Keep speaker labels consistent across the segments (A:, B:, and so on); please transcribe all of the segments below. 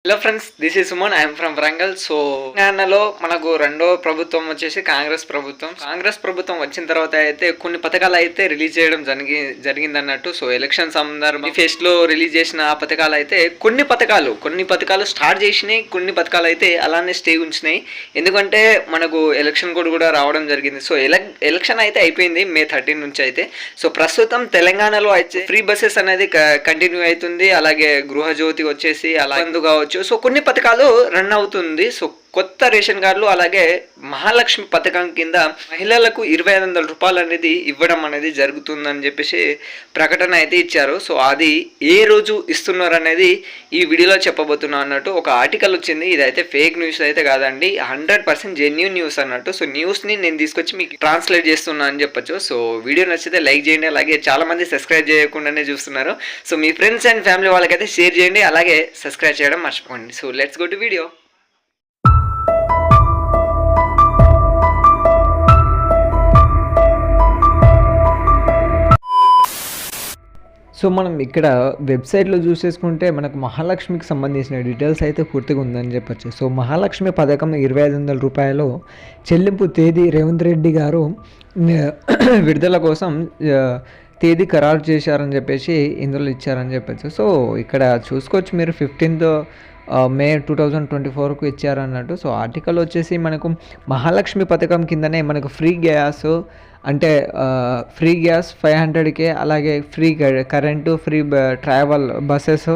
A: Hello friends, this is Suman. I'm from Warangal. So తెలంగాణలో మనకు రెండో ప్రభుత్వం వచ్చేసి కాంగ్రెస్ ప్రభుత్వం వచ్చిన తర్వాత అయితే కొన్ని పథకాలు అయితే రిలీజ్ చేయడం జరిగింది అన్నట్టు. సో ఎలక్షన్ సందర్భం ఫెస్ట్ లో రిలీజ్ చేసిన ఆ పథకాలు అయితే కొన్ని పథకాలు స్టార్ట్ చేసినాయి, కొన్ని పథకాలు అయితే అలానే స్టే ఉంచినాయి. ఎందుకంటే మనకు ఎలక్షన్ కోడ్ కూడా రావడం జరిగింది. సో ఎలక్షన్ అయితే అయిపోయింది మే 13 నుంచి అయితే. సో ప్రస్తుతం తెలంగాణలో అయితే ఫ్రీ బస్సెస్ అనేది కంటిన్యూ అవుతుంది. అలాగే గృహజ్యోతి వచ్చేసి అలా కావచ్చు. సో కొన్ని పథకాలు రన్ అవుతుంది. సో కొత్త రేషన్ కార్డులు అలాగే మహాలక్ష్మి పథకం కింద మహిళలకు 2500 రూపాయలు అనేది ఇవ్వడం అనేది జరుగుతుందని చెప్పేసి ప్రకటన అయితే ఇచ్చారు. సో అది ఏ రోజు ఇస్తున్నారు అనేది ఈ వీడియోలో చెప్పబోతున్నా అన్నట్టు. ఒక ఆర్టికల్ వచ్చింది, ఇదైతే ఫేక్ న్యూస్ అయితే కాదండి, 100% జెన్యూన్ న్యూస్ అన్నట్టు. సో న్యూస్ని నేను తీసుకొచ్చి మీకు ట్రాన్స్లేట్ చేస్తున్నా అని చెప్పొచ్చు. సో వీడియో నచ్చితే లైక్ చేయండి, అలాగే చాలా మంది సబ్స్క్రైబ్ చేయకుండానే చూస్తున్నారు. So me friends and family వాళ్ళకైతే షేర్ చేయండి, అలాగే సబ్స్క్రైబ్ చేయడం మర్చిపోండి. So let's go to video. So మనం ఇక్కడ వెబ్సైట్లో చూసేసుకుంటే మనకు మహాలక్ష్మికి సంబంధించిన డీటెయిల్స్ అయితే పూర్తిగా ఉందని చెప్పచ్చు. సో మహాలక్ష్మి పథకం 2500 రూపాయలు చెల్లింపు తేదీ రేవంత్ రెడ్డి గారు విడుదల కోసం తేదీ ఖరారు చేశారని చెప్పేసి ఇందులో ఇచ్చారని చెప్పచ్చు. సో ఇక్కడ చూసుకోవచ్చు మీరు 15th మే 2024కు ఇచ్చారన్నట్టు. సో ఆర్టికల్ వచ్చేసి మనకు మహాలక్ష్మి పథకం కిందనే మనకు ఫ్రీ గ్యాస్ అంటే ఫ్రీ గ్యాస్ 500K, అలాగే free current, free travel buses,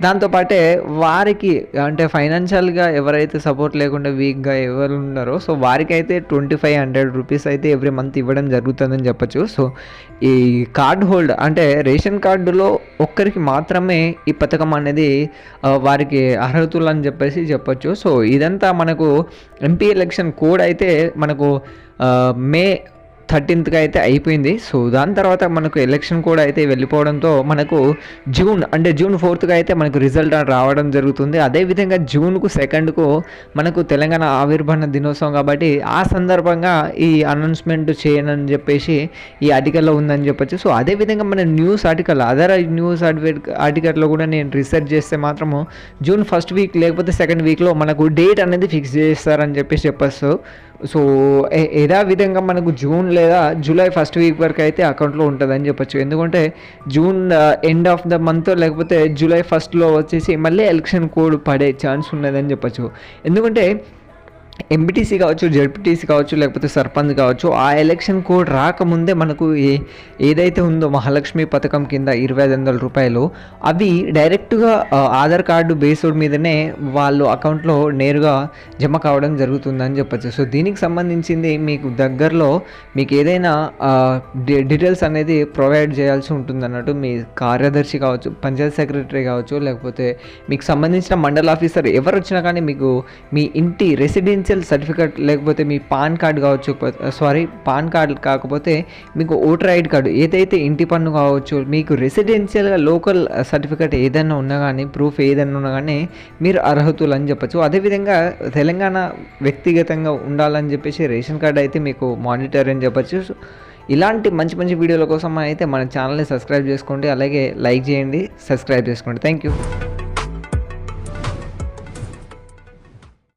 A: దాంతోపాటే వారికి అంటే ఫైనాన్షియల్గా ఎవరైతే సపోర్ట్ లేకుండా వీక్గా ఎవరు ఉన్నారో సో వారికి అయితే 2500 రూపీస్ అయితే ఎవ్రీ మంత్ ఇవ్వడం జరుగుతుందని చెప్పచ్చు. సో ఈ కార్డ్ హోల్డ్ అంటే రేషన్ కార్డులో ఒక్కరికి మాత్రమే ఈ పథకం అనేది వారికి అర్హతలు అని చెప్పచ్చు. సో ఇదంతా మనకు ఎంపీ ఎలక్షన్ కోడ్ అయితే మనకు మే 13th అయితే అయిపోయింది. సో దాని తర్వాత మనకు ఎలక్షన్ కూడా అయితే వెళ్ళిపోవడంతో మనకు జూన్ 4th అయితే మనకు రిజల్ట్ రావడం జరుగుతుంది. అదేవిధంగా జూన్కు 2nd మనకు తెలంగాణ ఆవిర్భావ దినోత్సవం కాబట్టి ఆ సందర్భంగా ఈ అనౌన్స్మెంట్ చేయనని చెప్పేసి ఈ ఆర్టికల్లో ఉందని చెప్పొచ్చు. సో అదేవిధంగా మన న్యూస్ ఆర్టికల్ ఆర్టికల్లో కూడా నేను రీసెర్చ్ చేస్తే మాత్రము జూన్ 1st వీక్ లేకపోతే 2nd వీక్లో మనకు డేట్ అనేది ఫిక్స్ చేస్తారని చెప్పొచ్చు. సో ఏదా విధంగా మనకు జూన్ లేదా జూలై 1st వీక్ వరకు అయితే అకౌంట్లో ఉంటుందని చెప్పొచ్చు. ఎందుకంటే June end of the month లేకపోతే జూలై 1స్ట్లో వచ్చేసి మళ్ళీ ఎలక్షన్ కోడ్ పడే ఛాన్స్ ఉన్నదని చెప్పొచ్చు. ఎందుకంటే ఎంపీటీసీ కావచ్చు, జెడ్పీటీసీ కావచ్చు, లేకపోతే సర్పంచ్ కావచ్చు, ఆ ఎలక్షన్ కోడ్ రాకముందే మనకు ఏదైతే ఉందో మహాలక్ష్మి పథకం కింద 2500 రూపాయలు అవి డైరెక్ట్గా ఆధార్ కార్డు బేస్డ్ మీదనే వాళ్ళు అకౌంట్లో నేరుగా జమ కావడం జరుగుతుందని చెప్పచ్చు. సో దీనికి సంబంధించింది మీకు దగ్గరలో మీకు ఏదైనా డీటెయిల్స్ అనేది ప్రొవైడ్ చేయాల్సి ఉంటుంది అన్నట్టు. మీ కార్యదర్శి కావచ్చు, పంచాయత్ సెక్రటరీ కావచ్చు, లేకపోతే మీకు సంబంధించిన మండల ఆఫీసర్ ఎవరు వచ్చినా కానీ మీకు మీ ఇంటి రెసిడెన్షియల్ సర్టిఫికేట్ లేకపోతే మీ పాన్ కార్డు కావచ్చు, పాన్ కార్డు కాకపోతే మీకు ఓటర్ ఐడి కార్డు, ఏదైతే ఇంటి పన్ను కావచ్చు, మీకు రెసిడెన్షియల్గా లోకల్ సర్టిఫికేట్ ఏదైనా ఉన్నా కానీ, ప్రూఫ్ ఏదైనా ఉన్నా కానీ మీరు అర్హతులు అని చెప్పచ్చు. అదేవిధంగా తెలంగాణ వ్యక్తిగతంగా ఉండాలని చెప్పేసి రేషన్ కార్డు అయితే మీకు మానిటర్ అని చెప్పచ్చు. ఇలాంటి మంచి మంచి వీడియోల కోసం అయితే మన ఛానల్ని సబ్స్క్రైబ్ చేసుకోండి, అలాగే లైక్ చేయండి, సబ్స్క్రైబ్ చేసుకోండి. Thank you.